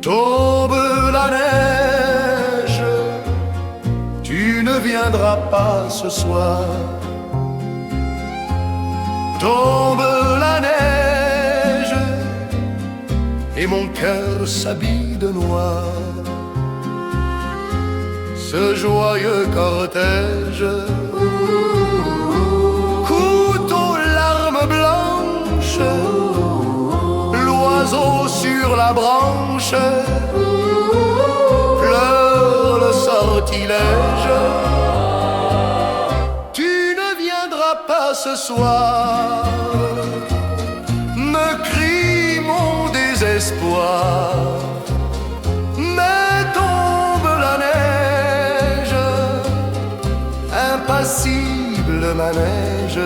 Tombe la neige, tu ne viendras pas ce soir. Tombe la neige, et mon cœur s'habille de noir. Ce joyeux cortège, couteau, larmes blanches, l'oiseau sur la branche pleure le sortilège. Tu ne viendras pas ce soir, me crie mon désespoir. Mais tombe la neige, impassible manège.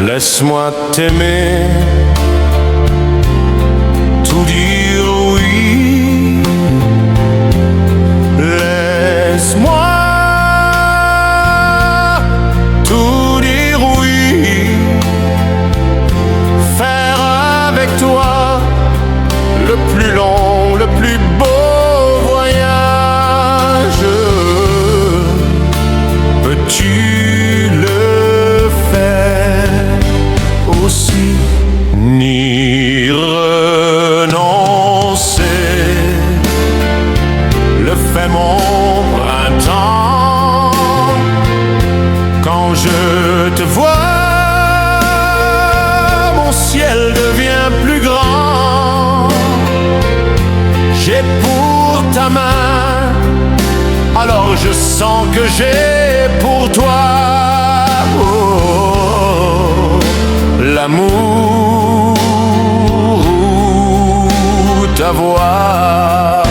Laisse-moi t'aimer, tout dire oui. Laisse-moi tout dire oui. Faire avec toi le plus long, le plus beau voyage. Peux-tu aussi ni renoncer? Le fait mon printemps quand je te vois, mon ciel devient plus grand. J'ai pour ta main, alors je sens que j'ai pour toi l'amour ou ta voix.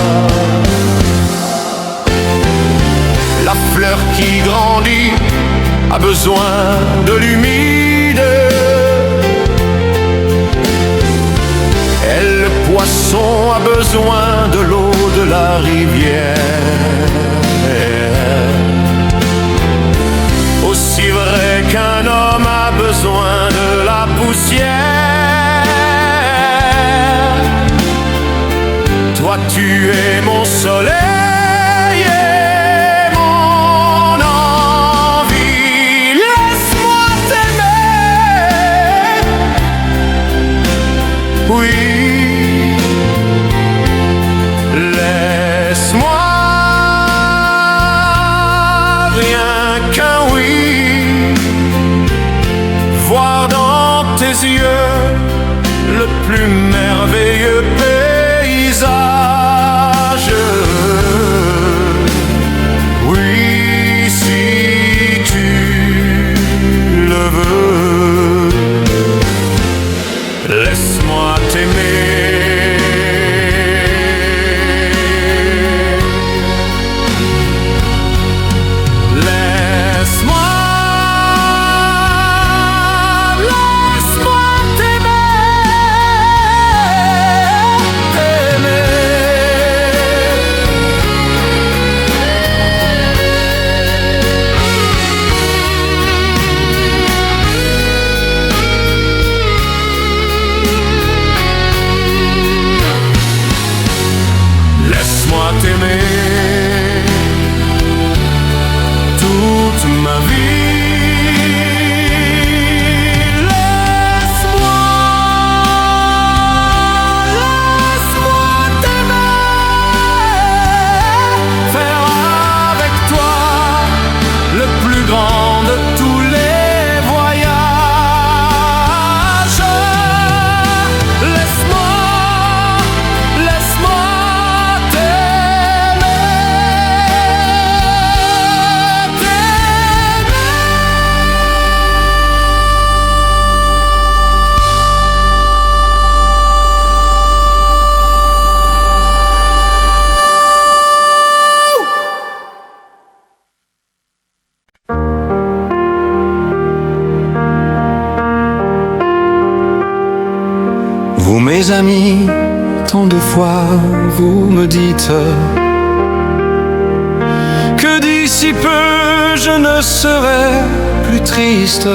La fleur qui grandit a besoin de l'humide, et le poisson a besoin de l'eau de la rivière. Aussi vrai qu'un homme a besoin de la poussière, toi tu es mon soleil et mon envie. Laisse-moi t'aimer, oui. Laisse-moi tes yeux le plus merveilleux paysage. Oui, si tu le veux, laisse-moi t'aimer. Toute ma vie, laisse-moi t'aimer, faire avec toi le plus grand de tous les voyages. Laisse-moi Vous mes amis, tant de fois vous me dites que d'ici peu je ne serai plus triste.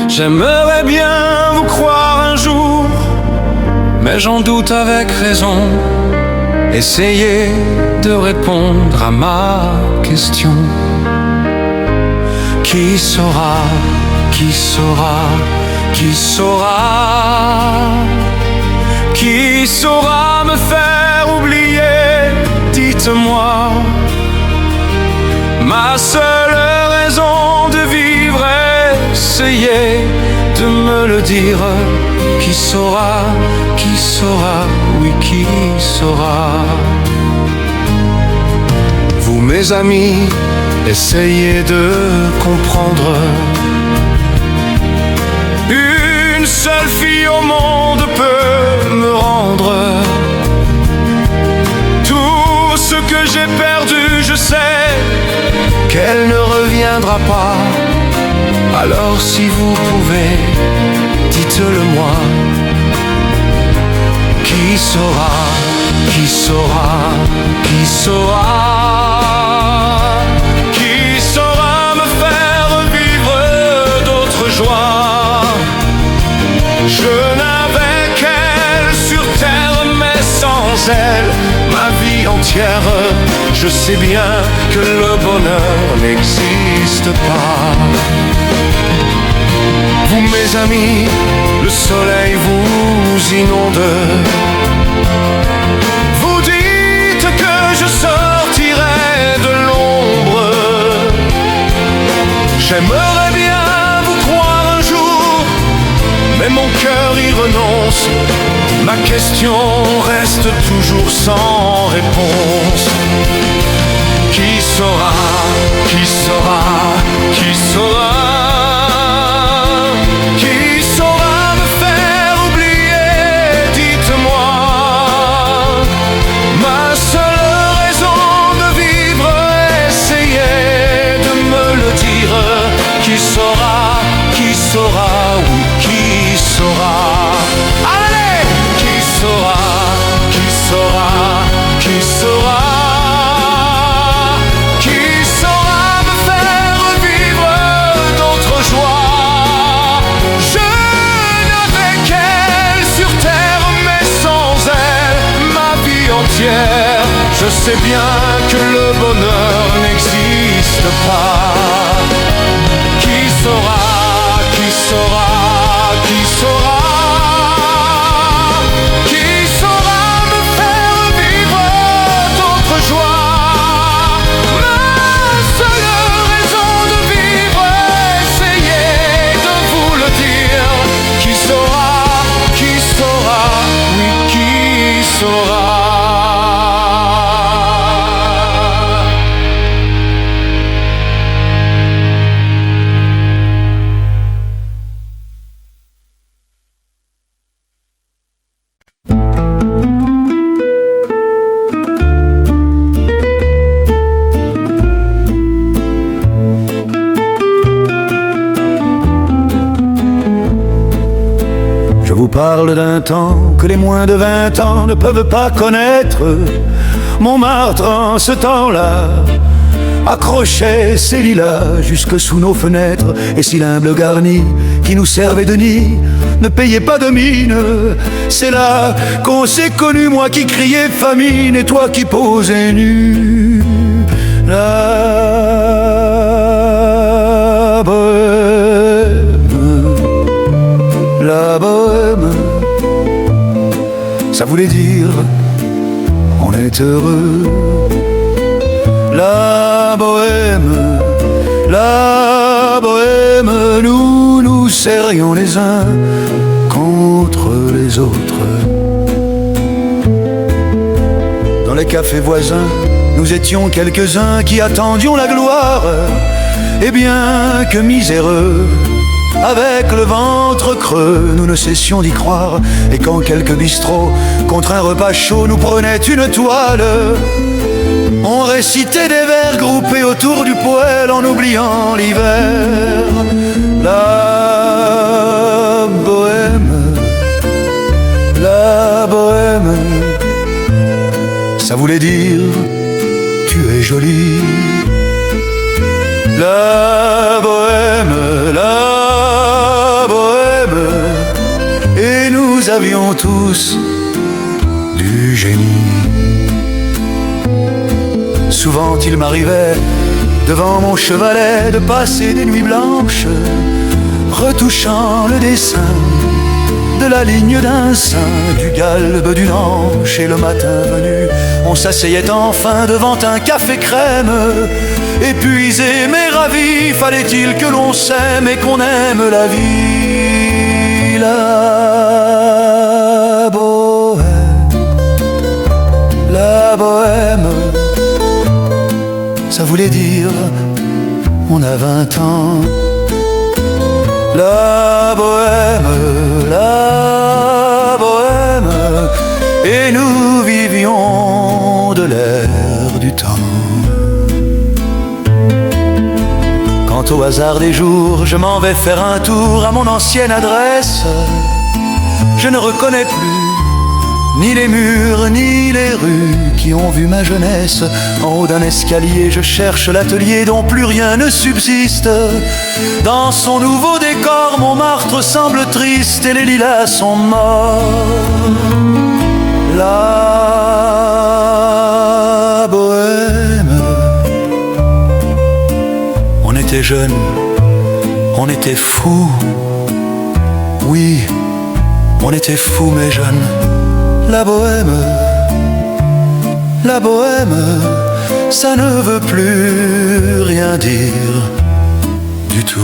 J'aimerais bien vous croire un jour, mais j'en doute avec raison. Essayez de répondre à ma question. Qui saura, qui saura, qui saura, qui saura me faire oublier? Dites-moi. Ma seule raison de vivre, essayez de me le dire. Qui saura, oui, qui saura? Vous mes amis, essayez de comprendre. Une seule fille au monde peut me rendre tout ce que j'ai perdu. Je sais qu'elle ne reviendra pas. Alors si vous pouvez, dites-le moi. Qui saura, qui saura, qui saura, qui saura me faire vivre d'autres joies? Je n'avais qu'elle sur terre, mais sans elle, ma vie entière. Je sais bien que le bonheur n'existe pas. Vous mes amis, le soleil vous inonde. Vous dites que je sortirai de l'ombre. J'aimerais bien vous croire un jour, mais mon cœur y renonce. Ma question reste toujours sans réponse. Qui saura, qui saura, qui saura, qui saura me faire oublier? Dites-moi. Ma seule raison de vivre, essayez de me le dire. Qui saura, oui, qui saura? Allez! Qui saura, qui saura, qui saura, qui saura me faire vivre d'autres joies? Je n'avais qu'elle sur terre, mais sans elle, ma vie entière. Je sais bien que le bonheur n'existe pas. Qui saura, qui saura, qui saura, qui saura me faire vivre d'autres joies? Ma seule raison de vivre, essayez de vous le sauras. Je vous parle d'un temps que les moins de 20 ans ne peuvent pas connaître. Montmartre en ce temps-là accrochait ses lilas jusque sous nos fenêtres. Et si l'humble garni qui nous servait de nid ne payait pas de mine, c'est là qu'on s'est connus, moi qui criais famine et toi qui posais nu. La bohème, la bohème, ça voulait dire on est heureux. La bohème, nous nous serrions les uns contre les autres. Dans les cafés voisins, nous étions quelques-uns qui attendions la gloire. Et bien que miséreux, avec le ventre creux, nous ne cessions d'y croire. Et quand quelques bistrots, contre un repas chaud, nous prenaient une toile, on récitait des vers groupés autour du poêle en oubliant l'hiver. La bohème, ça voulait dire tu es jolie. La bohème, et nous avions tous du génie. Souvent il m'arrivait, devant mon chevalet, de passer des nuits blanches, retouchant le dessin de la ligne d'un sein, du galbe d'une hanche. Et le matin venu, on s'asseyait enfin devant un café crème. Épuisé mais ravi, fallait-il que l'on s'aime et qu'on aime la vie. La bohème, ça voulait dire on a 20 ans. La bohème, et nous vivions de l'air du temps. Quant au hasard des jours, je m'en vais faire un tour à mon ancienne adresse. Je ne reconnais plus ni les murs, ni les rues qui ont vu ma jeunesse. En haut d'un escalier, je cherche l'atelier dont plus rien ne subsiste. Dans son nouveau décor, Montmartre semble triste et les lilas sont morts. La bohème, on était jeunes, on était fous. Oui, on était fous mais jeunes. La bohème, ça ne veut plus rien dire du tout.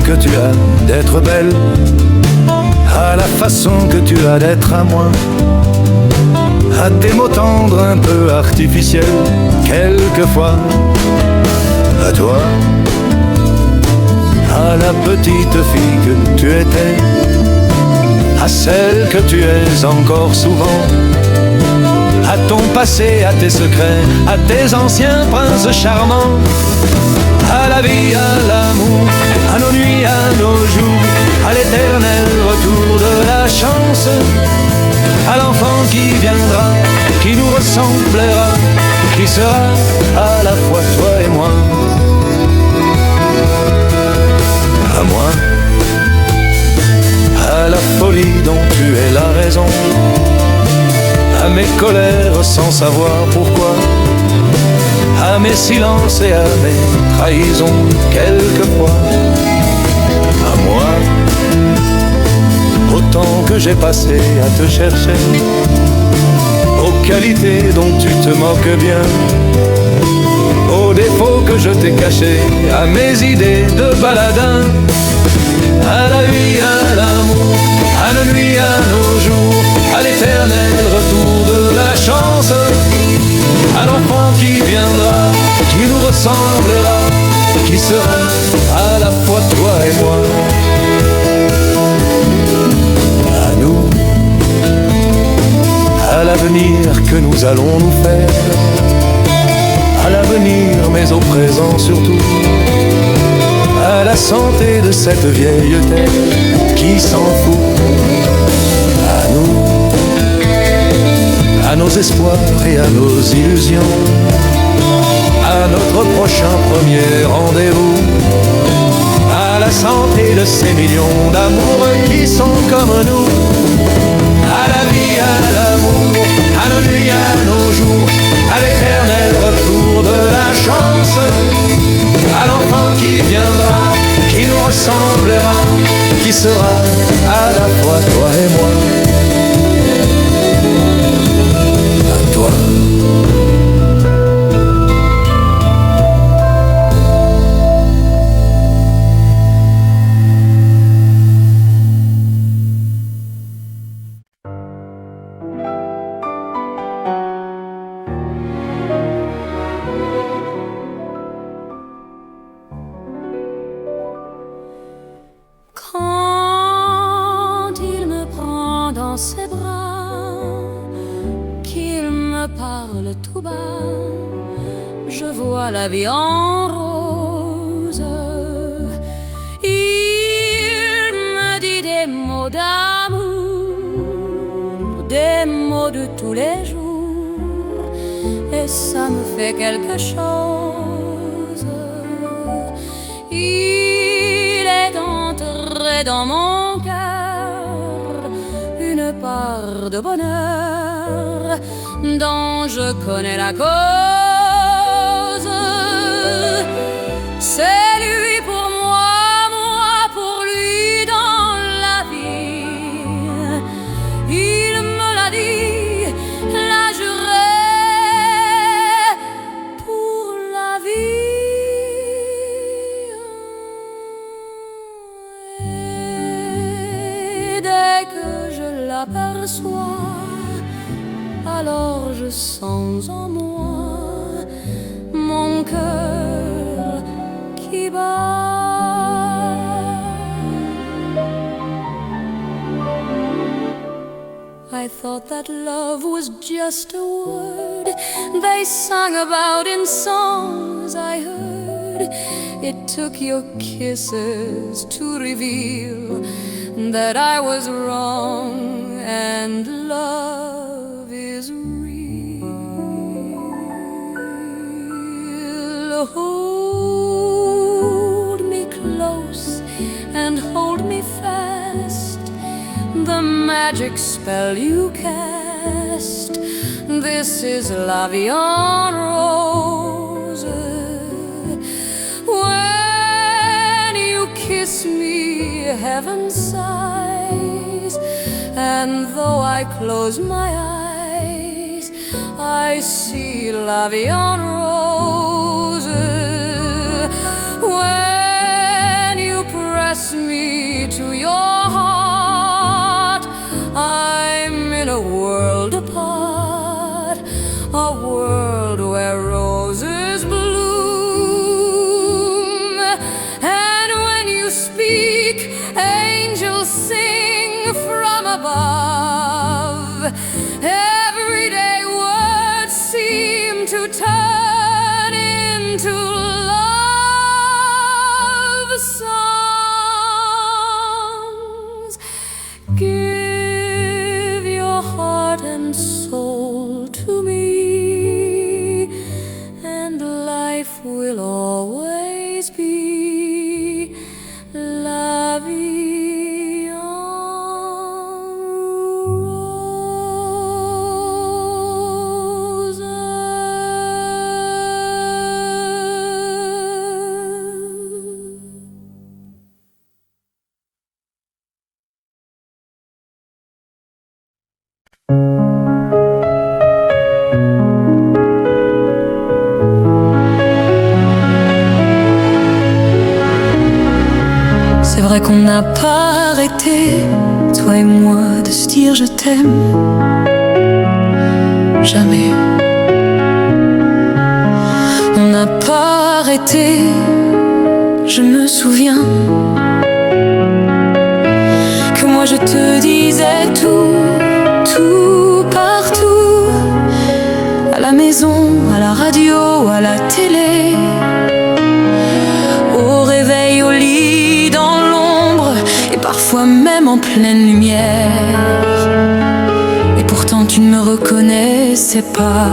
Que tu as d'être belle, à la façon que tu as d'être à moi, à tes mots tendres un peu artificiels quelquefois, à toi, à la petite fille que tu étais, à celle que tu es encore souvent, à ton passé, à tes secrets, à tes anciens princes charmants, à la vie, à l'amour, à nos nuits, à nos jours, à l'éternel retour de la chance, à l'enfant qui viendra, qui nous ressemblera, qui sera à la fois toi et moi. À moi, à la folie dont tu es la raison, à mes colères sans savoir pourquoi, à mes silences et à mes trahisons quelquefois. À moi, autant que j'ai passé à te chercher, aux qualités dont tu te moques bien, aux défauts que je t'ai cachés, à mes idées de baladin, à la vie, à l'amour, à nos nuits, à nos jours, à l'éternel retour de la chance, à l'enfant qui viendra, qui nous ressemblera, qui sera à la fois toi et moi. À nous, à l'avenir que nous allons nous faire, à l'avenir mais au présent surtout, à la santé de cette vieille terre qui s'en fout. À nous, à nos espoirs et à nos illusions, à notre prochain premier rendez-vous, à la santé de ces millions d'amoureux qui sont comme nous, à la vie, à l'amour, à nos nuits, à nos jours, à l'éternel retour de la chance, à l'enfant qui viendra, qui nous ressemblera, qui sera à la fois toi et moi. À toi. Quand il me prend dans ses bras, qu'il me parle tout bas, je vois la vie en rose. Il me dit des mots d'amour, des mots de tous les jours, et ça me fait quelque chose. Il est entré dans mon cœur une part de bonheur dont je connais la cause. C'est lui pour moi, moi pour lui dans la vie. Il me l'a dit, l'a juré pour la vie. Et dès que je l'aperçois, alors je sens en moi mon cœur qui bat. I thought that love was just a word they sang about in songs I heard. It took your kisses to reveal that I was wrong and love is real. Hold me close and hold me fast, the magic spell you cast. This is La Vie en Rose. When you kiss me, heaven sighs, and though I close my eyes, I see La Vie en Rose. When you press me to your heart, I'm in a world apart, a world where roses bloom. And when you vrai qu'on n'a pas arrêté, toi et moi, de se dire je t'aime. Jamais. On n'a pas arrêté, je me souviens que moi je te disais tout, partout, à la maison, à la radio, à la télé, au réveil, au lit, dans l'ombre, et parfois même en pleine lumière. Et pourtant tu ne me reconnaissais pas.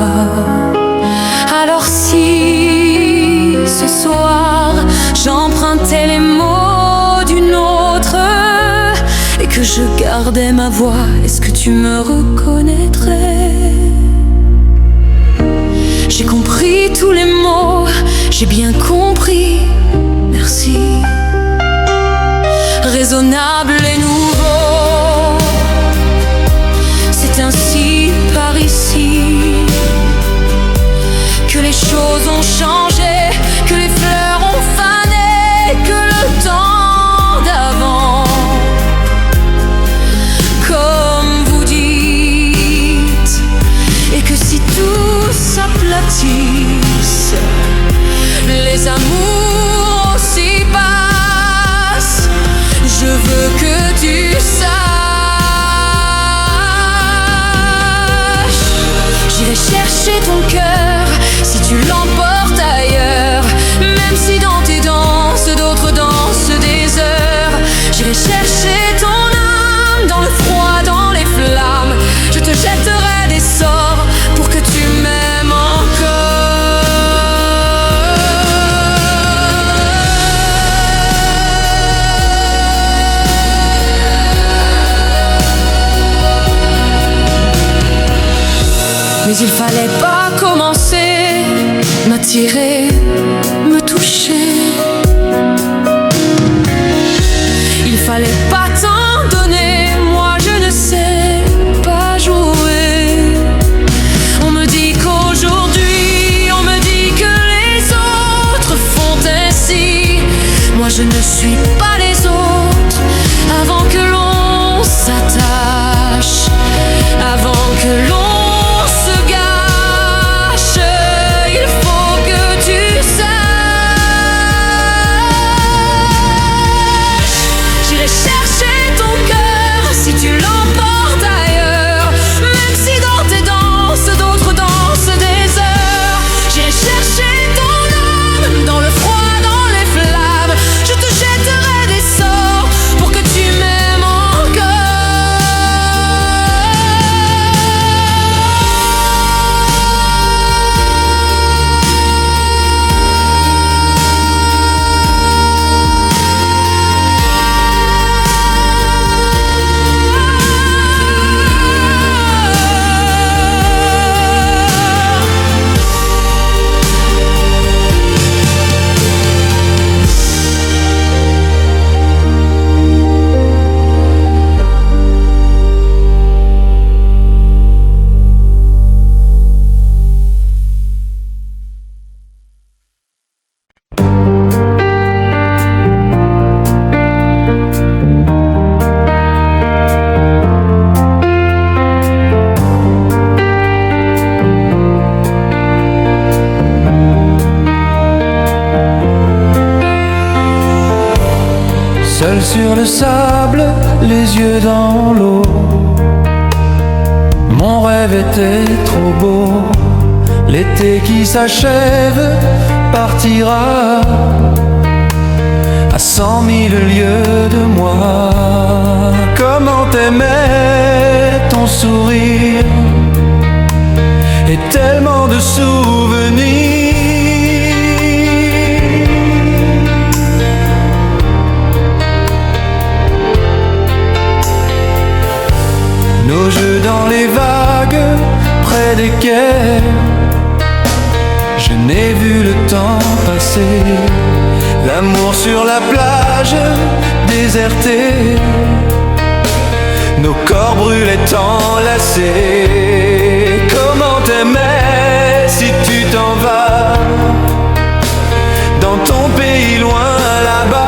Alors si ce soir j'empruntais les mots d'une autre et que je gardais ma voix, est-ce que tu me reconnaîtrais? J'ai compris tous les mots, j'ai bien compris, merci. Raisonnable et nouveau, c'est ainsi par ici que les choses ont changé, que les fleurs ont fané, que le temps d'avant, comme vous dites, et que si tout s'aplatisse, les amours aussi passent. Je veux que tu saches, j'irai chercher ton cœur si tu l'emportes ailleurs, même si dans tes danses d'autres dansent des heures. J'irai chercher ton âme dans le froid, dans les flammes. Je te jetterai des sorts pour que tu m'aimes encore. Mais il fallait pas commencer, m'attirer, me toucher. Il fallait pas t'en donner, moi je ne sais pas jouer. On me dit qu'aujourd'hui, on me dit que les autres font ainsi. Moi je ne suis pas les autres. Avant que l'on s'attache, avant que l'on Seul sur le sable, les yeux dans l'eau, mon rêve était trop beau. L'été qui s'achève partira à 100 000 lieues de moi. Comment t'aimais ton sourire et tellement de souvenirs. Nos jeux dans les vagues, près des quais, je n'ai vu le temps passer. L'amour sur la plage, déserté, nos corps brûlaient enlacés. Comment t'aimais si tu t'en vas dans ton pays loin là-bas.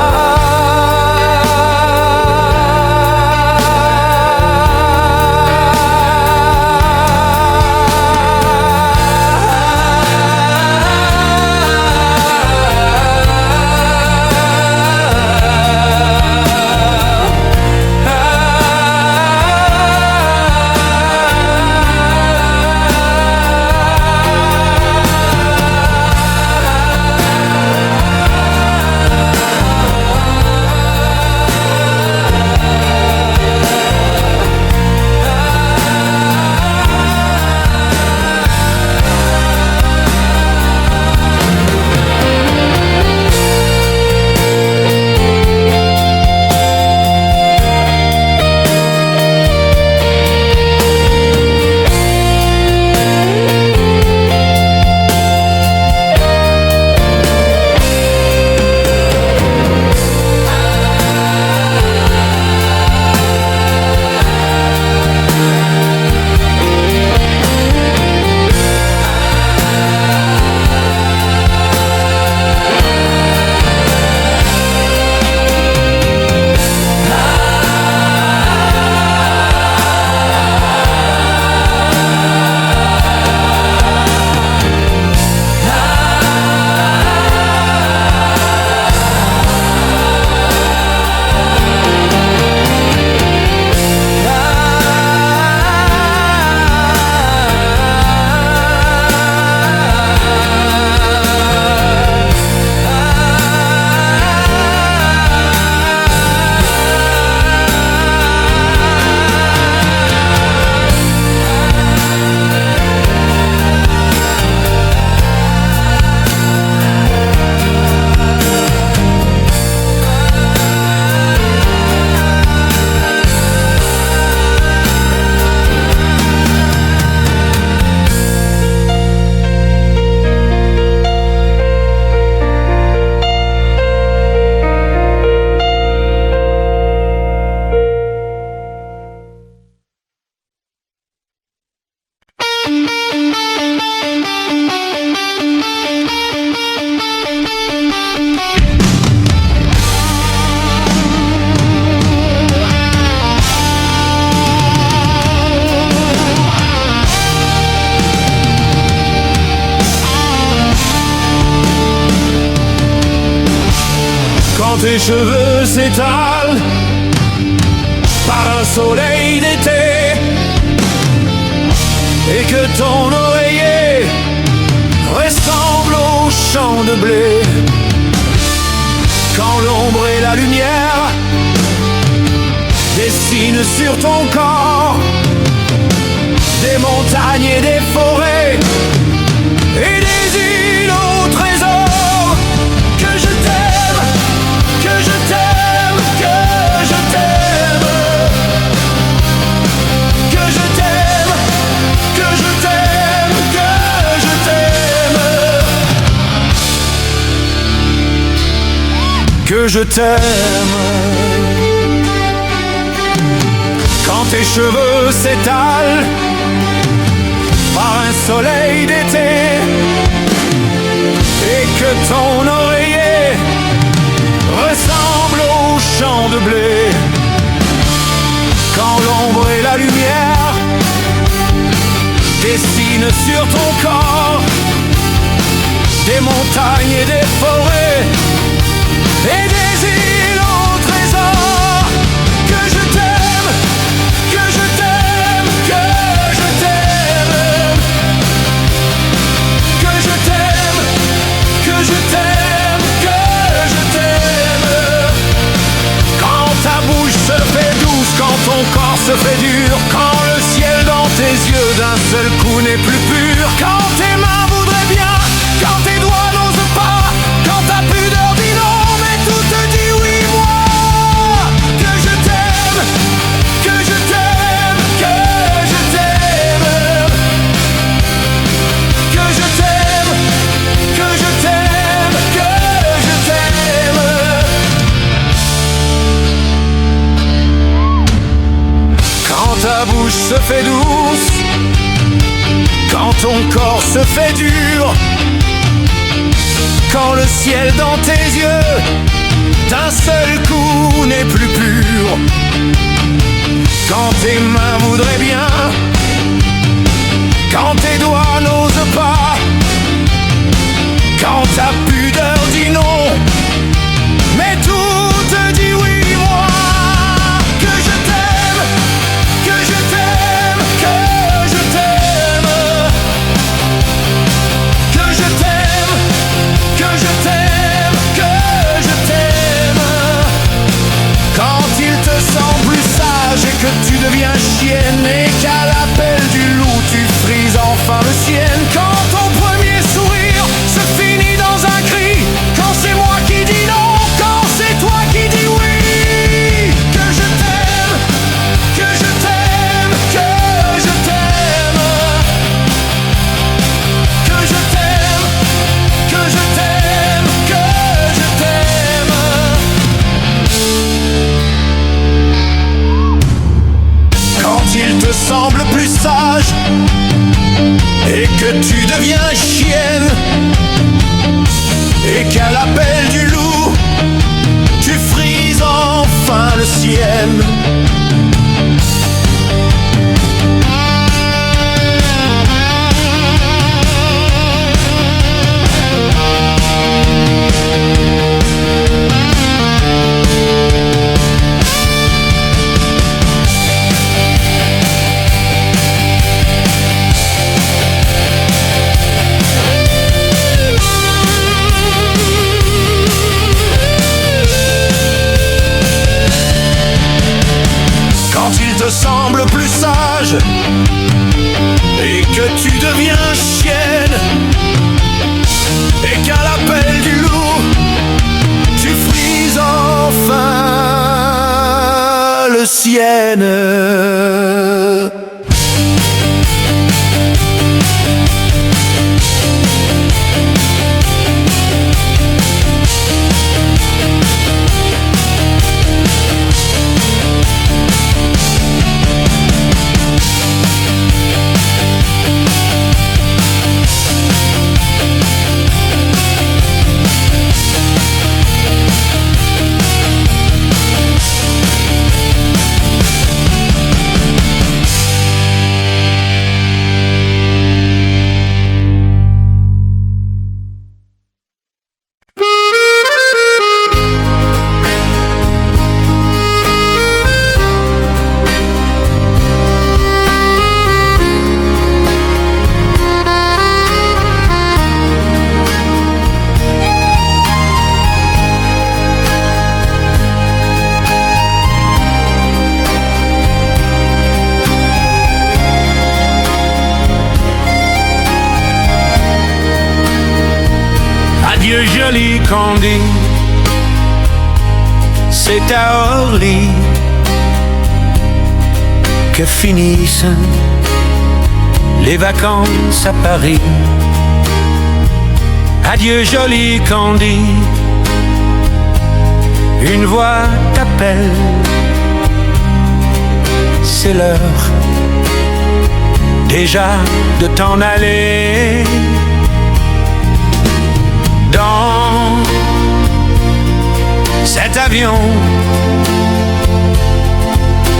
tes cheveux s'étalent par un soleil d'été et que ton oreiller ressemble au champ de blé. Quand l'ombre et la lumière dessinent sur ton corps des montagnes et des forêts et des îles au trésor. Que je t'aime, que je t'aime, que je t'aime, que je t'aime, que je t'aime, que je t'aime, que je t'aime. Quand tes cheveux s'étalent par un soleil d'été et que ton oreiller ressemble au champ de blé. Quand l'ombre et la lumière dessinent sur ton corps des montagnes et des forêts et des îles au trésor. Que je t'aime, que je t'aime, que je t'aime, que je t'aime, que je t'aime, que je t'aime. Quand ta bouche se fait douce, quand ton corps se fait dur, quand le ciel dans tes yeux d'un seul coup n'est plus pur, quand tes mains voudraient bien, quand tes doigts n'osent pas, quand ta pudeur dit non, mais tout te dit oui, moi. Que je t'aime, que je t'aime, que je t'aime, que je t'aime, que je t'aime, que je t'aime. Quand ta bouche se fait douce, quand ton corps se fait dur, quand le ciel dans tes yeux d'un seul coup n'est plus pur, quand tes mains voudraient bien, quand tes doigts n'osent pas, quand ta pudeur dit non, mais tout te dit oui, moi. Que je t'aime, que je t'aime, que je t'aime, que je t'aime, que je t'aime, que je t'aime. Quand il te sent plus sage et que tu deviens chienne et qu'à l'appel du loup tu frises enfin le sien. Quand ton premier sourire se finit dans un cri, quand c'est moi qui dis non, quand c'est toi qui dis oui. Que je t'aime, que je t'aime, que je t'aime, que je t'aime, que je t'aime, que je t'aime. Quand il te semble plus sage et que tu deviens chienne et qu'à l'appel du loup tu frises enfin le sien. Semble plus sage et que tu deviens chienne et qu'à l'appel du loup tu frises enfin le sien. Candy, c'est à Orly que finissent les vacances à Paris. Adieu joli Candy, une voix t'appelle, c'est l'heure déjà de t'en aller. Dans cet avion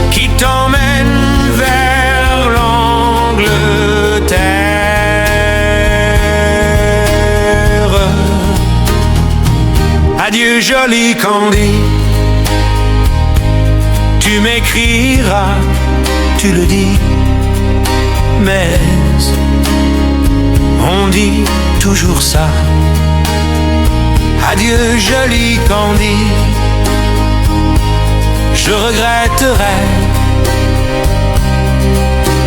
qui t'emmène vers l'Angleterre. Adieu joli Candy, tu m'écriras, tu le dis, mais on dit toujours ça. Adieu joli Candy, je regretterai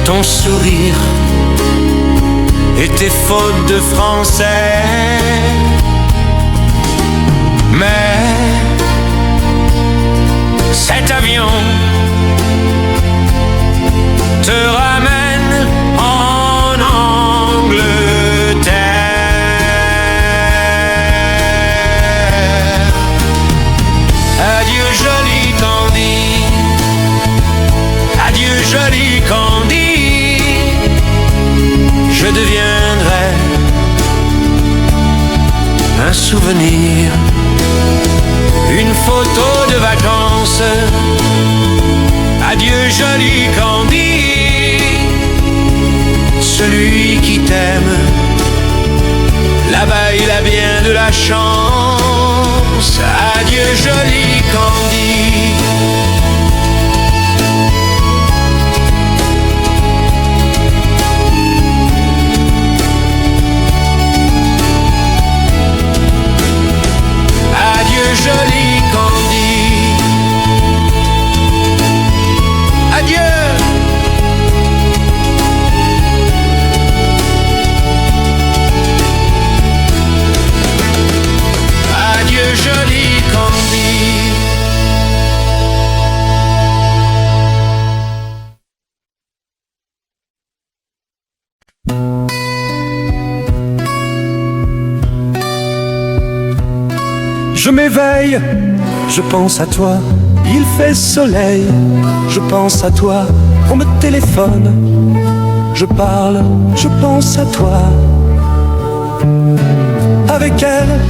ton sourire et tes fautes de français. Mais cet avion te ramène en Angleterre. Adieu joli Candy, adieu joli Candy, je deviendrai un souvenir, une photo de vacances. Adieu joli Candy, celui qui t'aime, là-bas il a bien de la chance. Adieu joli Candy. Adieu joli Candy. Adieu. Adieu joli Candy. Je m'éveille, je pense à toi, il fait soleil, je pense à toi, on me téléphone, je parle, je pense à toi. Avec elle,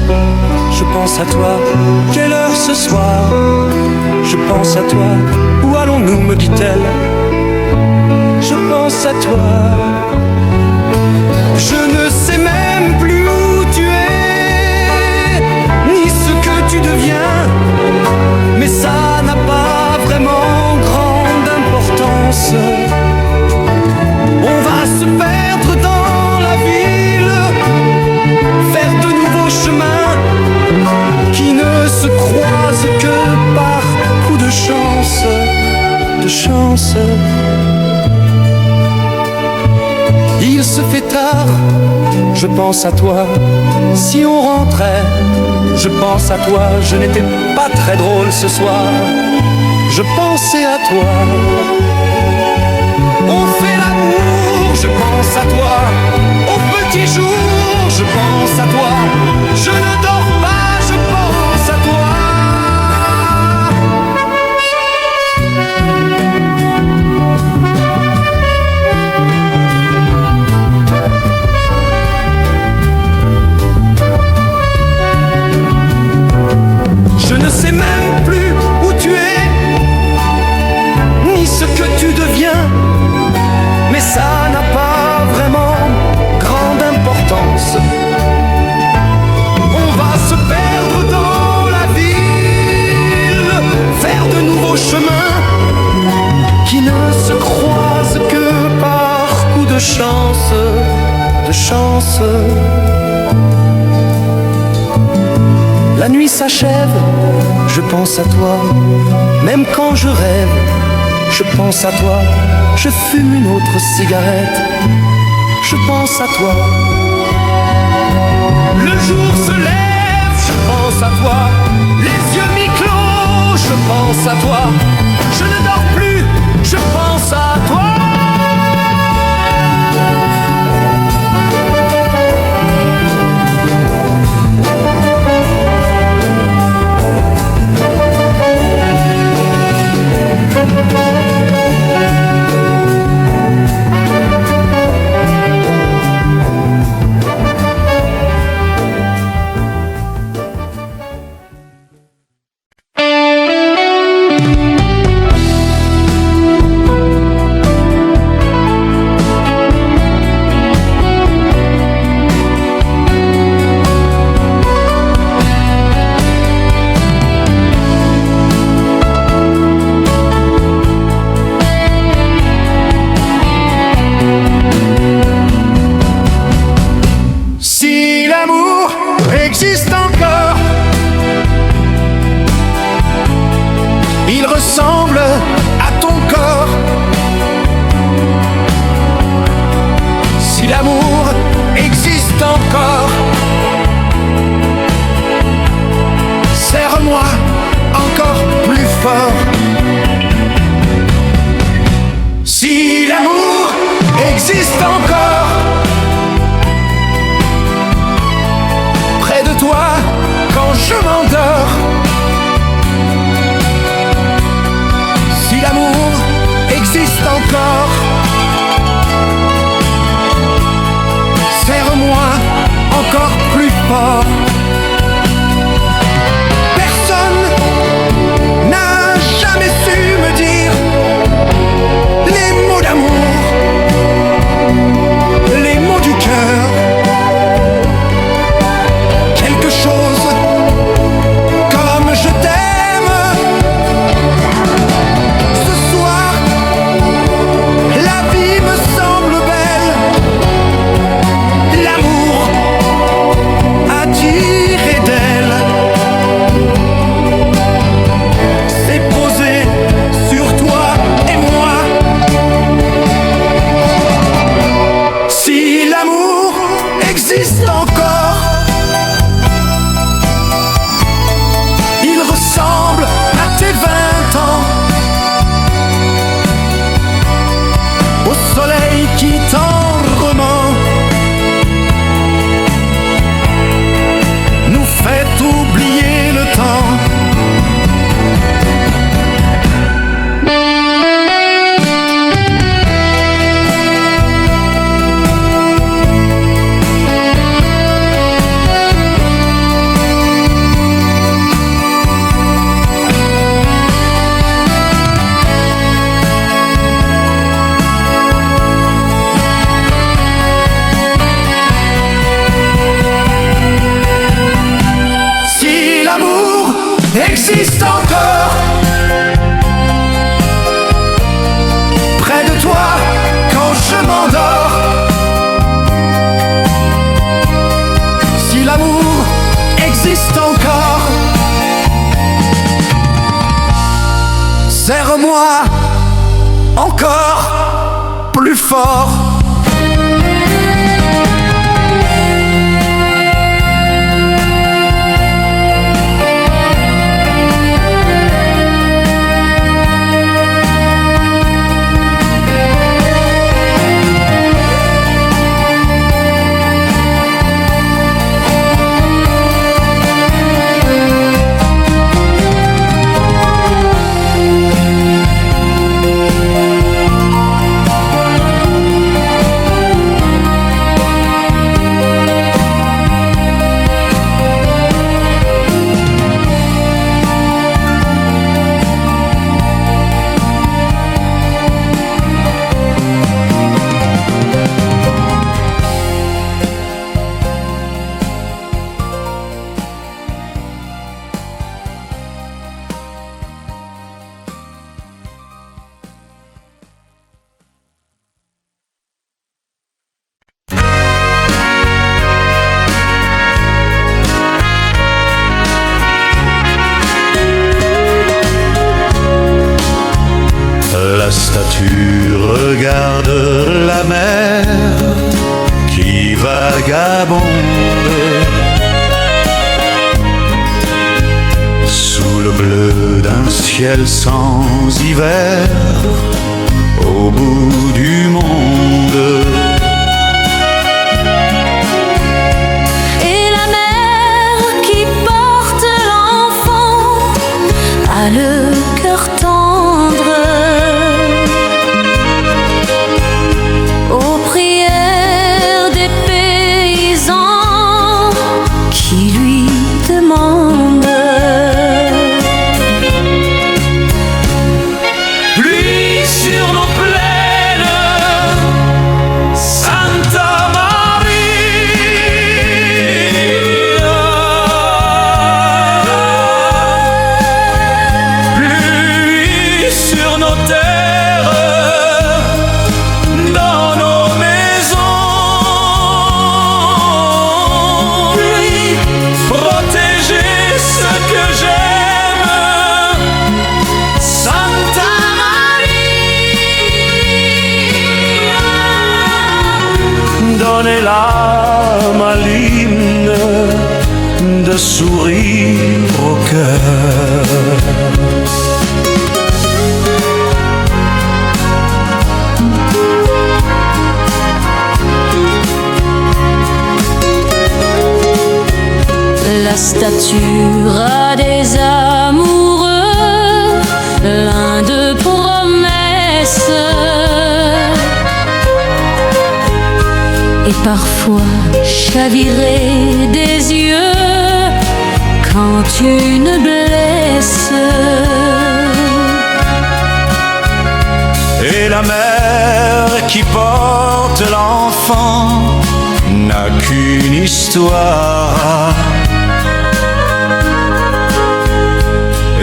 je pense à toi, quelle heure ce soir? Je pense à toi, où allons-nous, me dit-elle? Je pense à toi, je ne sais même plus où tu es, ni ce que tu deviens, mais ça n'a pas vraiment grande importance. On va se perdre dans la ville, faire de nouveaux chemins qui ne se croisent que par coup de chance, de chance. Il se fait tard, je pense à toi, si on rentrait, je pense à toi, je n'étais pas très drôle ce soir, je pensais à toi. On fait l'amour, je pense à toi, au petit jour, je pense à toi, je ne dors pas, je pense à toi. Je ne sais même plus où tu es, ni ce que tu deviens, mais ça n'a pas vraiment grande importance. On va se perdre dans la ville, faire de nouveaux chemins qui ne se croisent que par coup de chance, de chance. La nuit s'achève, je pense à toi, même quand je rêve, je pense à toi, je fume une autre cigarette, je pense à toi. Le jour se lève, je je pense à toi. Les yeux mi-clos, je pense à toi. Je ne dors plus, je pense à toi. Existe encore. Il ressemble à ton corps. Si l'amour existe encore, serre-moi encore plus fort. Si l'amour existe encore, de toi quand je m'endors. Si l'amour existe encore, serre-moi encore plus fort. Personne n'a jamais su me dire les mots d'amour, les mots du cœur. Comme je t'aime. Ce soir, la vie me semble belle. L'amour a tiré d'elle, s'est posé sur toi et moi. Si l'amour existe encore, ressemble à tes 20 ans, au soleil qui tendrement nous fait oublier le temps. Existe encore près de toi quand je m'endors. Si l'amour existe encore, serre-moi encore plus fort. La statue regarde la mer qui vagabonde ciel sans hiver au bout du monde. Et la mère qui porte l'enfant a le cœur tendre aux prières des paysans qui lui demandent. Pluie sur nos plaines, Santa Maria. Pluie sur nos terres, dans nos maisons. Pluie, protéger ce que j'aime, Santa Maria. Donnez l'âme à l'hymne de sourire au cœur. La statue ras des amoureux, plein de promesses, et parfois chavirer des yeux quand tu ne blesses. Et la mère qui porte l'enfant n'a qu'une histoire,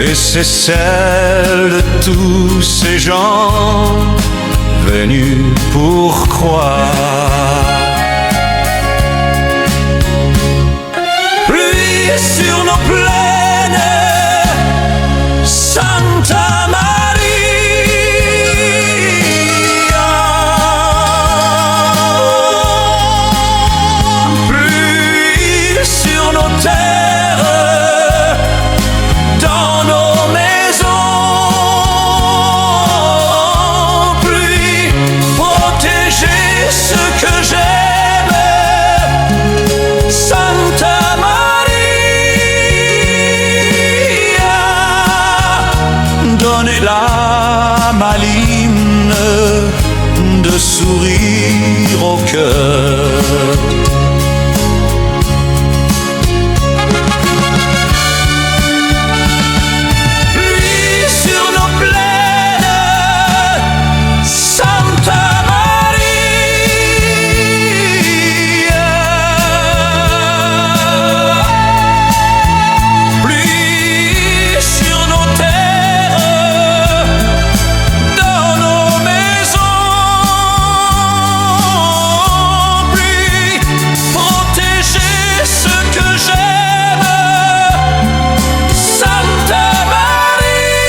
et c'est celle de tous ces gens venus pour croire. Pluie sur nos plaines, Santa Maria. Pluie sur nos terres, dans nos maisons. Pluie, protéger ce que j'aime, Santa Maria. Donnez l'âme à l'hymne de sourire au cœur. Pluie sur nos plaines, Santa Maria. Pluie sur nos terres, dans nos maisons. Pluie, protéger ce que j'aime, Santa Maria.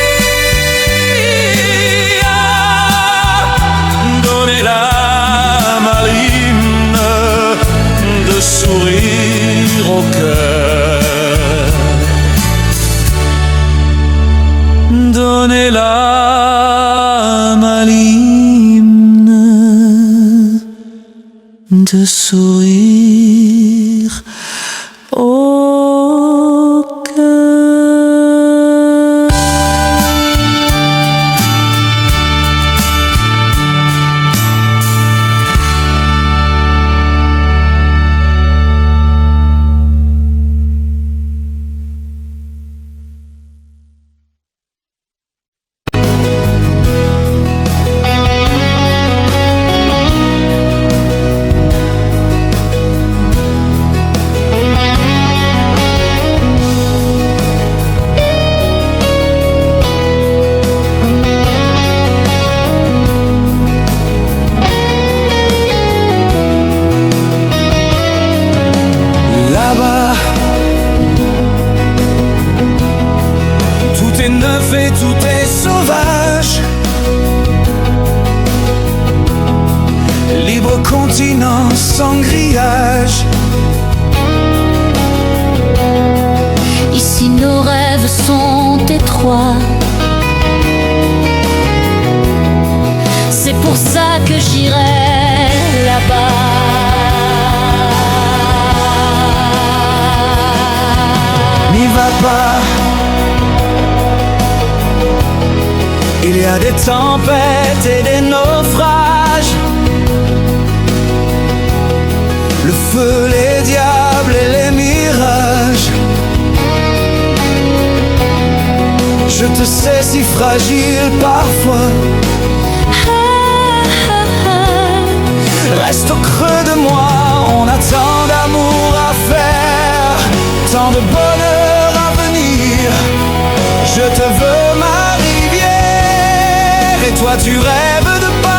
Donnez l'âme à l'hymne de sourire au cœur. Donnez l'âme à l'hymne de sourire au cœur. continent sans grillage. Ici nos rêves sont étroits, j'irai là-bas. N'y va pas. Il y a des tempêtes et des naufrages, le feu, les diables et les mirages. Je te sais si fragile parfois. Reste au creux de moi, on a tant d'amour à faire, tant de bonheur à venir. Je te veux ma rivière et toi tu rêves de partir.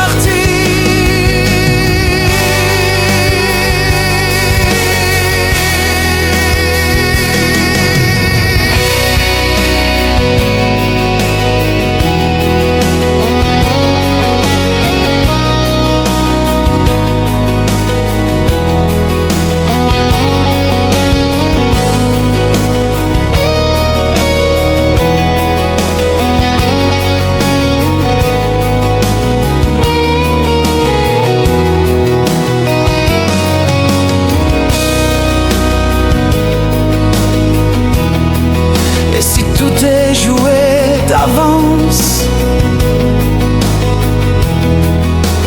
Joué d'avance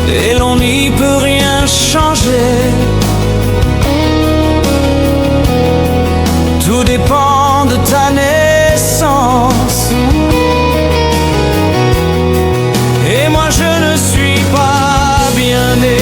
et l'on n'y peut rien changer. Tout dépend de ta naissance. Et moi je ne suis pas bien né.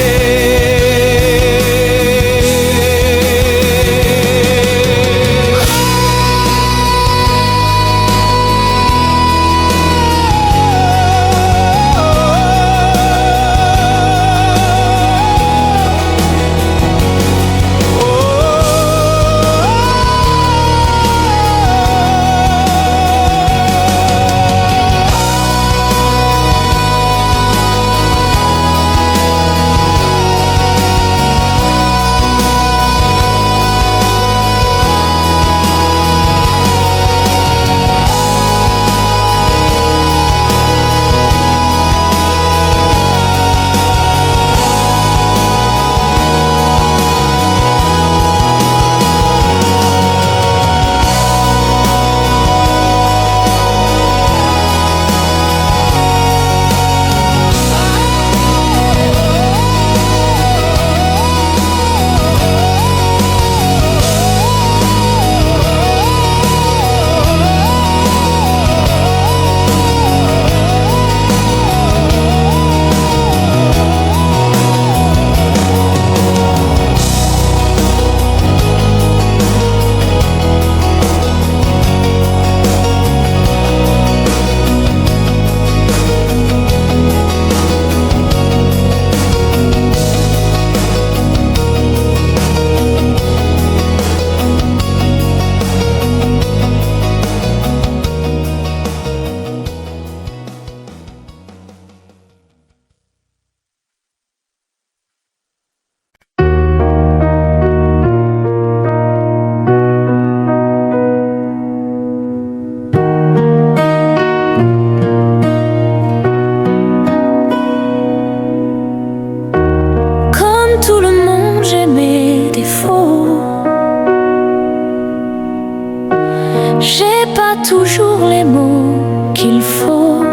Toujours les mots qu'il faut.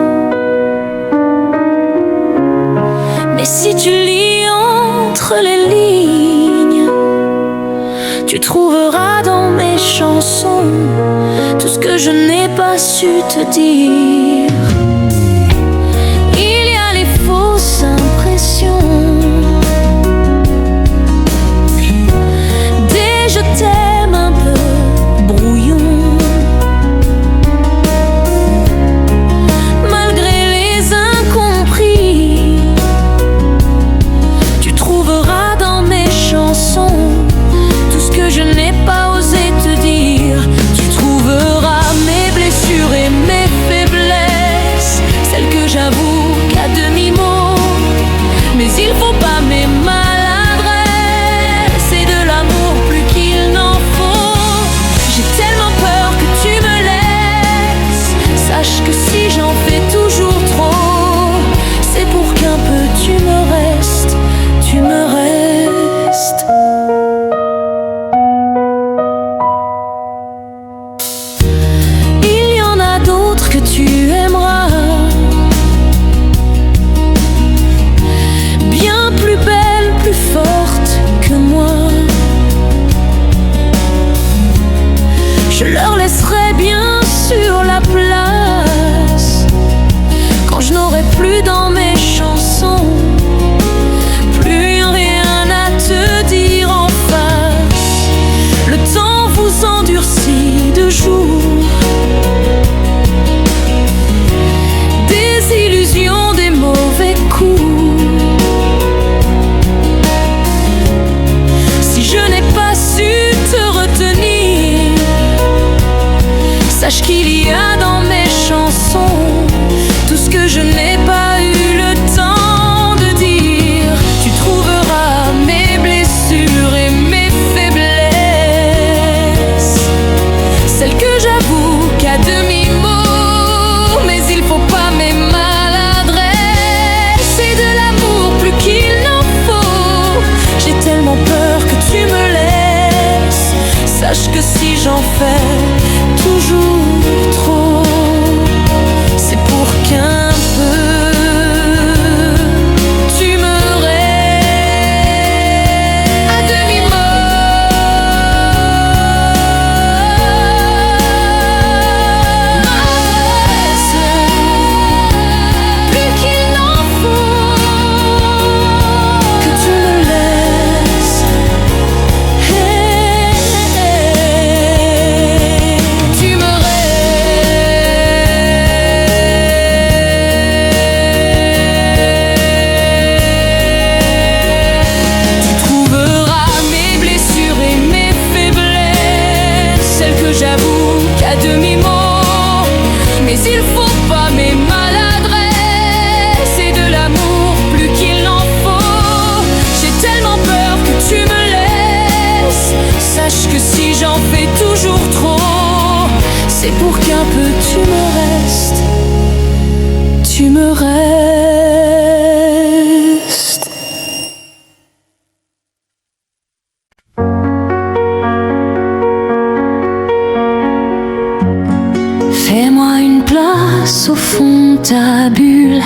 Mais si tu lis entre les lignes, tu trouveras dans mes chansons tout ce que je n'ai pas su te dire. Il y a les fausses impressions, des je t'aime un peu brouillons. Tout ce que je n'ai pas osé te dire. Tu trouveras mes blessures et mes faiblesses, celles que j'avoue qu'à demi-mot. Mais il faut pas mes maladresses et de l'amour plus qu'il n'en faut. J'ai tellement peur que tu me laisses. Sache que si j'en fais toujours trop, c'est pour qu'un peu tu me restes. un peu, tu me restes, tu me restes. Fais-moi une place au fond de ta bulle.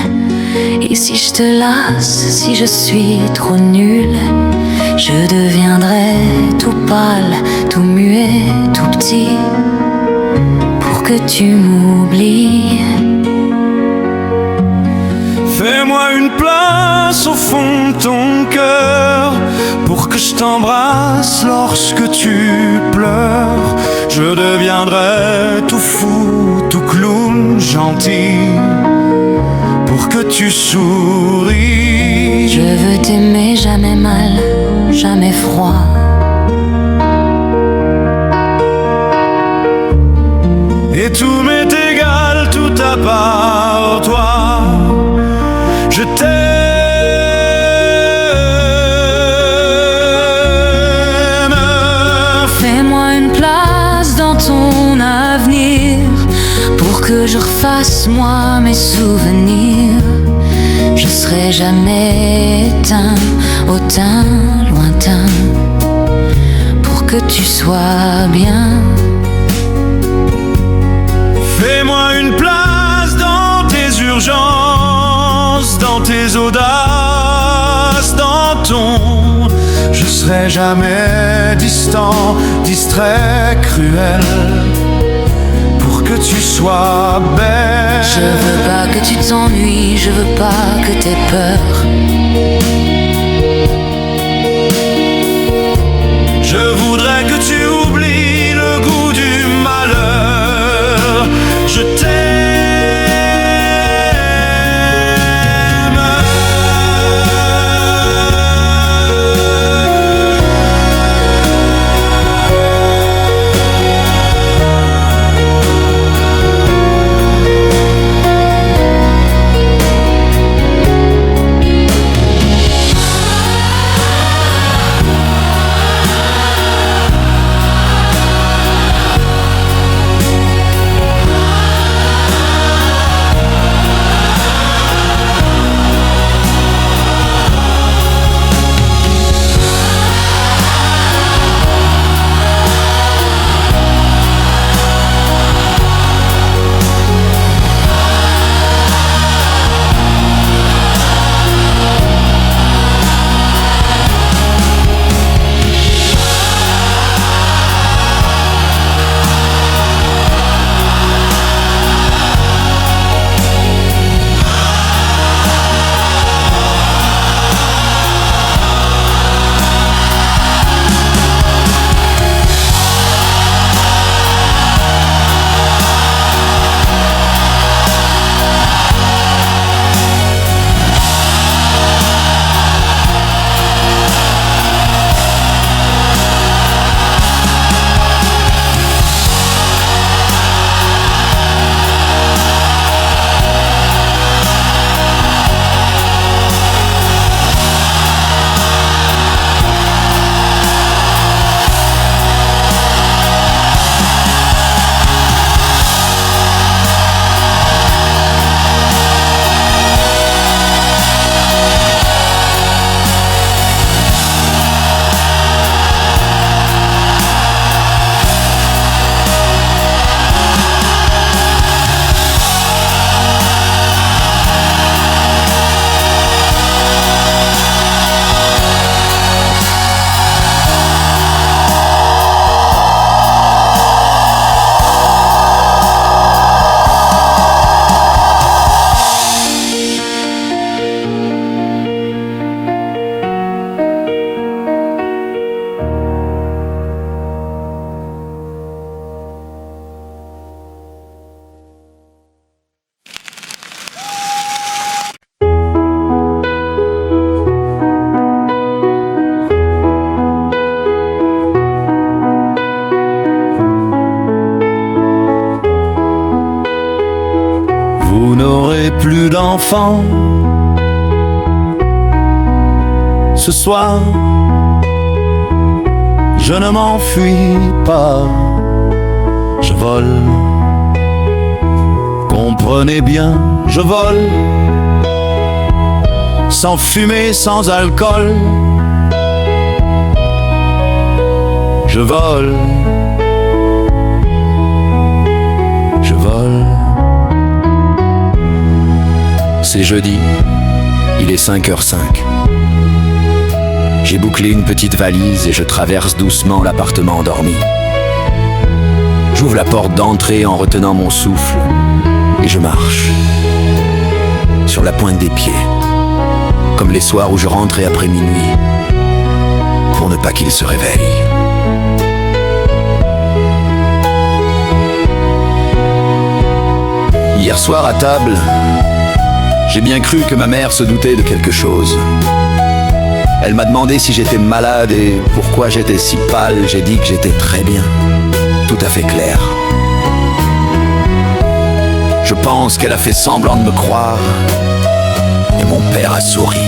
Et si je te lasse, si je suis trop nulle, je deviendrai tout pâle, tout muet, tout petit, pour que tu m'oublies. Fais-moi une place au fond de ton cœur, pour que je t'embrasse lorsque tu pleures. Je deviendrai tout fou, tout clown, gentil, pour que tu souris. Je veux t'aimer jamais mal, jamais froid. Et tout m'est égal, tout à part toi. Je t'aime. Fais-moi une place dans ton avenir, pour que je refasse moi mes souvenirs. Je serai jamais éteint au teint lointain, pour que tu sois bien. Fais-moi une place dans tes urgences, dans tes audaces, dans ton. Je serai jamais distant, distrait, cruel, pour que tu sois belle. Je veux pas que tu t'ennuies, je veux pas que t'aies peur. Je voudrais que tu oublies le goût du malheur. Je t'aime. Vous n'aurez plus d'enfants ce soir. Je ne m'enfuis pas, je vole Comprenez bien, je vole, sans fumée, sans alcool. Je vole, je vole. C'est jeudi, il est 5h05. J'ai bouclé une petite valise et je traverse doucement l'appartement endormi. J'ouvre la porte d'entrée en retenant mon souffle et je marche sur la pointe des pieds, comme les soirs où je rentrais après minuit, pour ne pas qu'il se réveille. Hier soir à table, j'ai bien cru que ma mère se doutait de quelque chose. Elle m'a demandé si j'étais malade et pourquoi j'étais si pâle. J'ai dit que j'étais très bien, tout à fait clair. Je pense qu'elle a fait semblant de me croire et mon père a souri.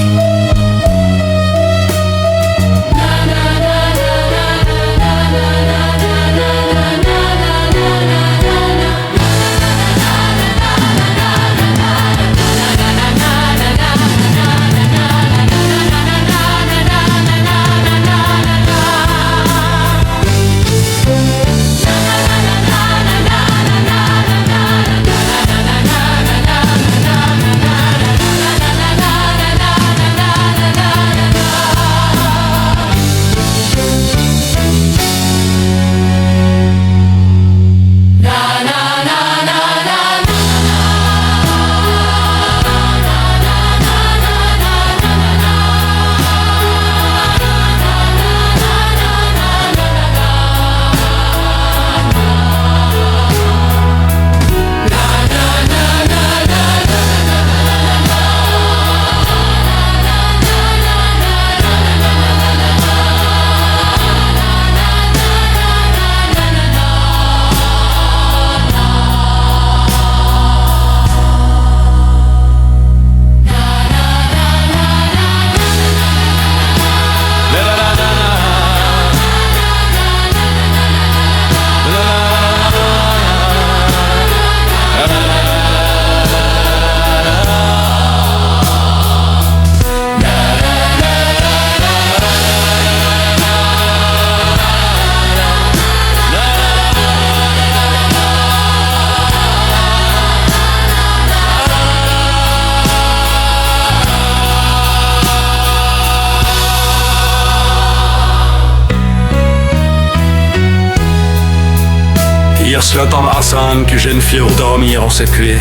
Hier soir dans Marsan, que jeune fille au dormir, on s'est tué.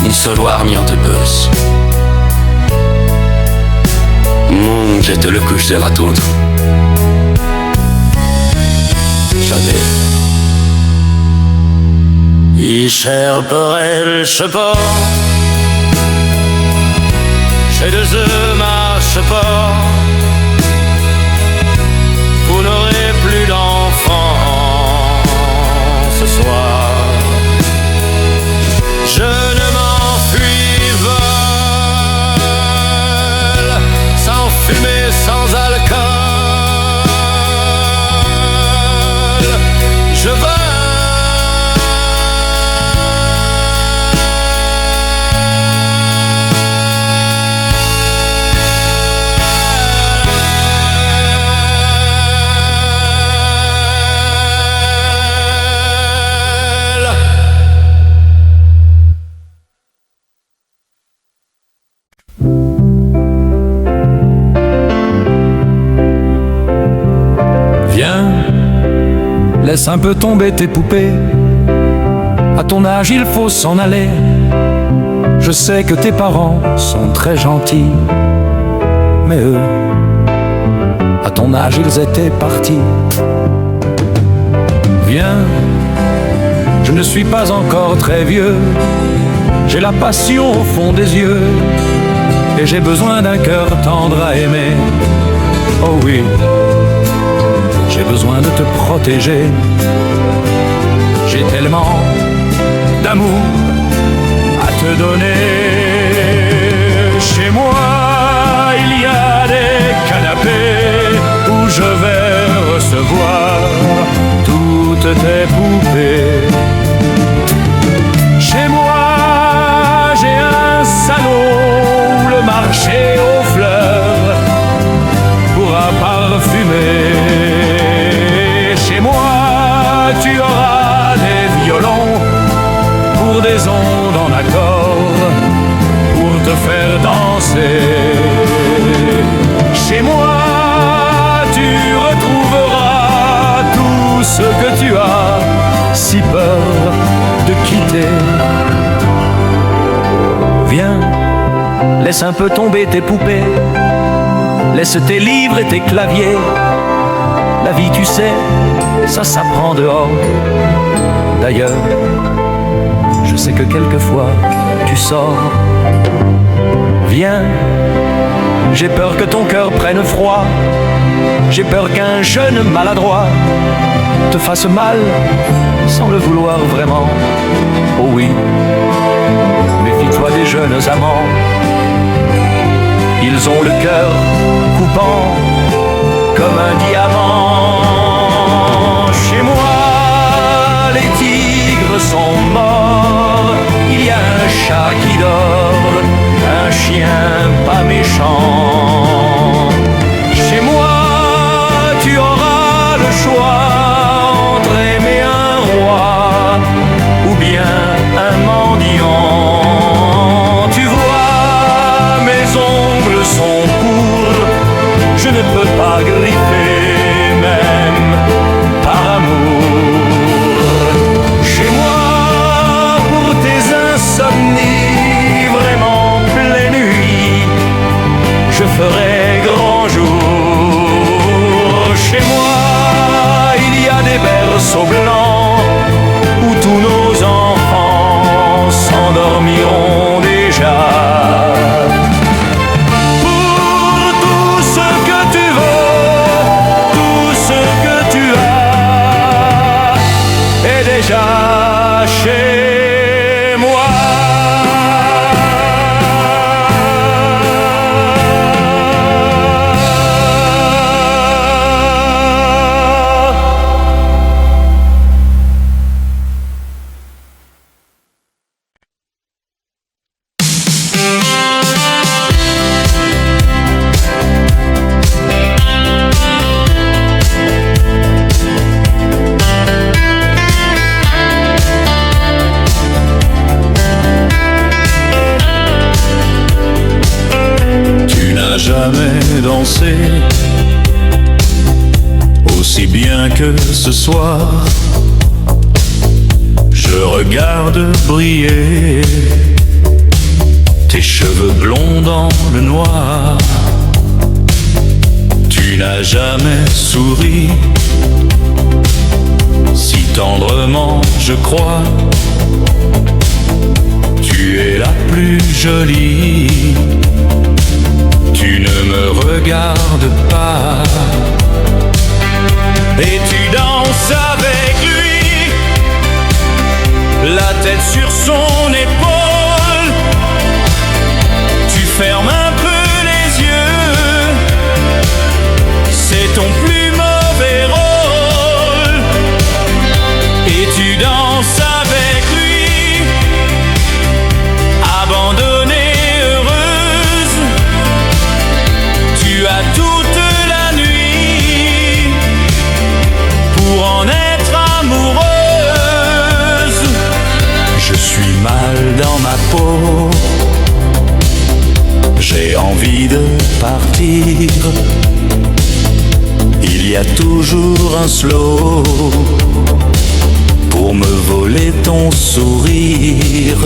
Ni soloir ni en te bus. J'étais le couche de la toute. J'avais. Ich erberai Sport. Chez deux hommes à Sport. Vous n'aurez plus d'enfants ce soir. Je ne m'enfuis vol, sans fumée, sans alcool. Je vole. Laisse un peu tomber tes poupées. À ton âge, il faut s'en aller. Je sais que tes parents sont très gentils, mais eux, à ton âge, ils étaient partis. Viens, je ne suis pas encore très vieux. J'ai la passion au fond des yeux et j'ai besoin d'un cœur tendre à aimer. Oh oui, j'ai besoin de te protéger. J'ai tellement d'amour à te donner. Chez moi, il y a des canapés où je vais recevoir toutes tes poupées. sur des ondes en accord pour te faire danser. Chez moi, tu retrouveras tout ce que tu as si peur de quitter. Viens, laisse un peu tomber tes poupées, laisse tes livres et tes claviers. La vie, tu sais, ça s'apprend dehors. D'ailleurs, je sais que quelquefois tu sors. Viens, j'ai peur que ton cœur prenne froid. J'ai peur qu'un jeune maladroit te fasse mal sans le vouloir vraiment. Oh oui, méfie-toi des jeunes amants. Ils ont le cœur coupant comme un diamant. Chez moi, les tigres sont morts. Il y a un chat qui dort, un chien pas méchant. Chez moi, tu auras le choix entre aimer un roi ou bien un mendiant. Tu vois, mes ongles sont courts, je ne peux pas griffer, même par amour. Chez moi, pour tes insomnies, vraiment pleine nuit, je ferai grand jour. Chez moi, il y a des berceaux blancs où tous nos enfants s'endormiront déjà. Chez moi. Jamais dansé aussi bien que ce soir. Je regarde briller tes cheveux blonds dans le noir. Tu n'as jamais souri si tendrement, je crois. Tu es la plus jolie. Tu ne me regardes pas et tu danses avec lui, la tête sur son épaule. Tu fermes un peu les yeux, c'est ton plus mauvais rôle. Et tu danses avec lui, abandonné. Toute la nuit pour en être amoureuse. Je suis mal dans ma peau, j'ai envie de partir. Il y a toujours un slow pour me voler ton sourire.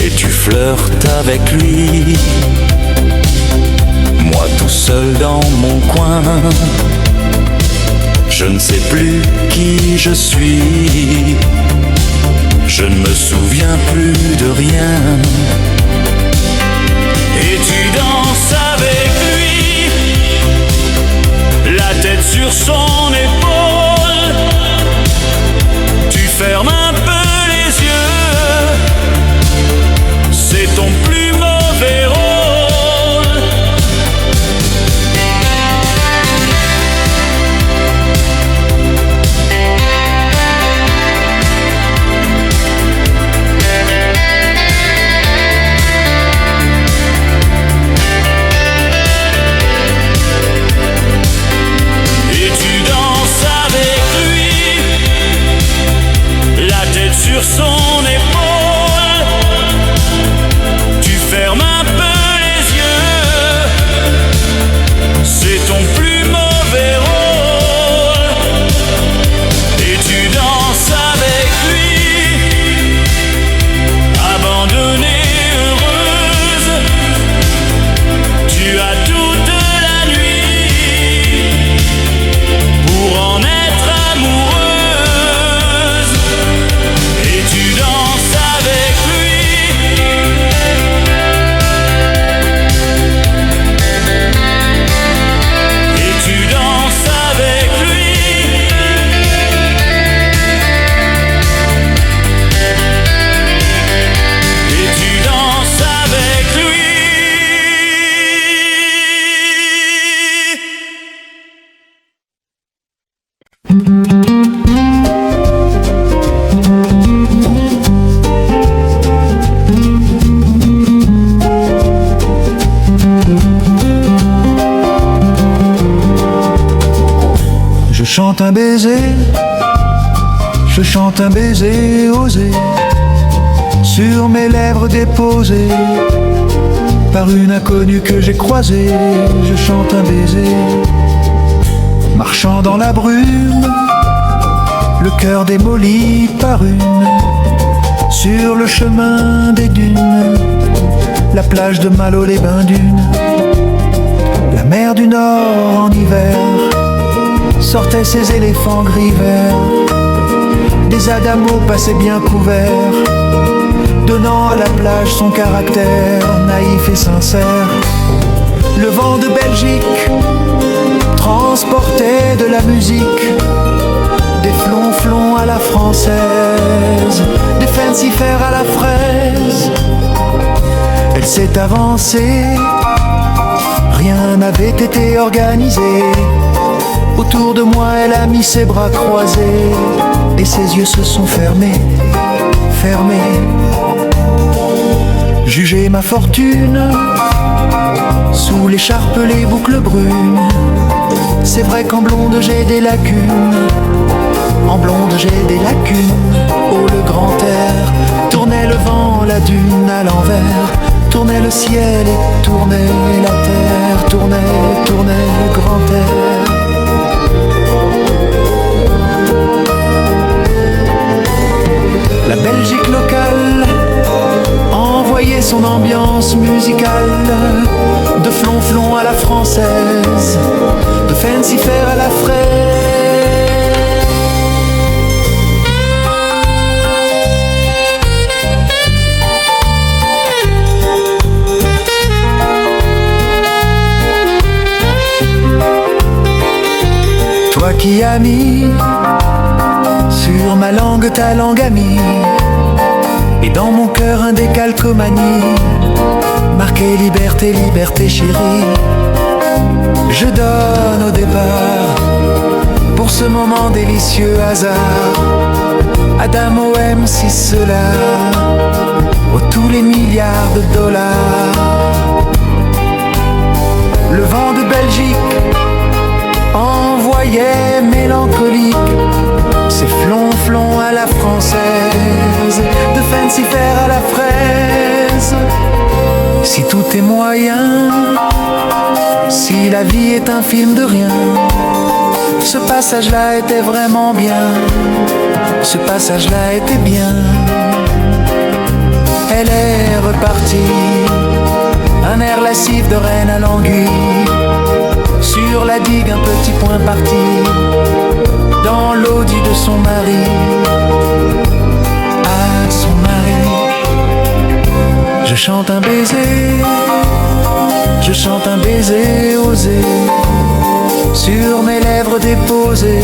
Et tu flirtes avec lui, moi tout seul dans mon coin. Je ne sais plus qui je suis, je ne me souviens plus de rien. Et tu danses avec lui, la tête sur son épaule. Tu fermes un peu les yeux, c'est ton plus mauvais rôle. un baiser, je chante un baiser osé, sur mes lèvres déposées par une inconnue que j'ai croisée. Je chante un baiser, marchant dans la brume, le cœur démoli par une, sur le chemin des dunes, la plage de Malo, les bains dunes, la mer du Nord en hiver, sortaient ses éléphants gris verts, des adamos passaient bien couverts, donnant à la plage son caractère naïf et sincère. Le vent de Belgique transportait de la musique, des flonflons à la française, des fancy-fers à la fraise. Elle s'est avancée, rien n'avait été organisé. Autour de moi, elle a mis ses bras croisés et ses yeux se sont fermés, fermés. Jugez ma fortune, sous l'écharpe les boucles brunes. C'est vrai qu'en blonde j'ai des lacunes, en blonde j'ai des lacunes. Oh, le grand air tournait le vent, la dune à l'envers, tournait le ciel et tournait la terre, tournait, tournait le grand air. La Belgique locale envoyait son ambiance musicale, de flonflon à la française, de fancy-fair à la fraise. Toi qui as mis sur ma langue ta langue amie, et dans mon cœur un décalcomanie, marqué liberté, liberté chérie. Je donne au départ, pour ce moment délicieux hasard, Adamo M6 cela, aux tous les milliards de dollars. Le vent de Belgique envoyait mélancolique ses flonflons à la française, de fancy-fair à la fraise. Si tout est moyen, si la vie est un film de rien, ce passage-là était vraiment bien, ce passage-là était bien. Elle est repartie, un air lascif de reine à l'anguille, sur la digue un petit point parti, dans l'audit de son mari, à son mari. Je chante un baiser, je chante un baiser osé, sur mes lèvres déposées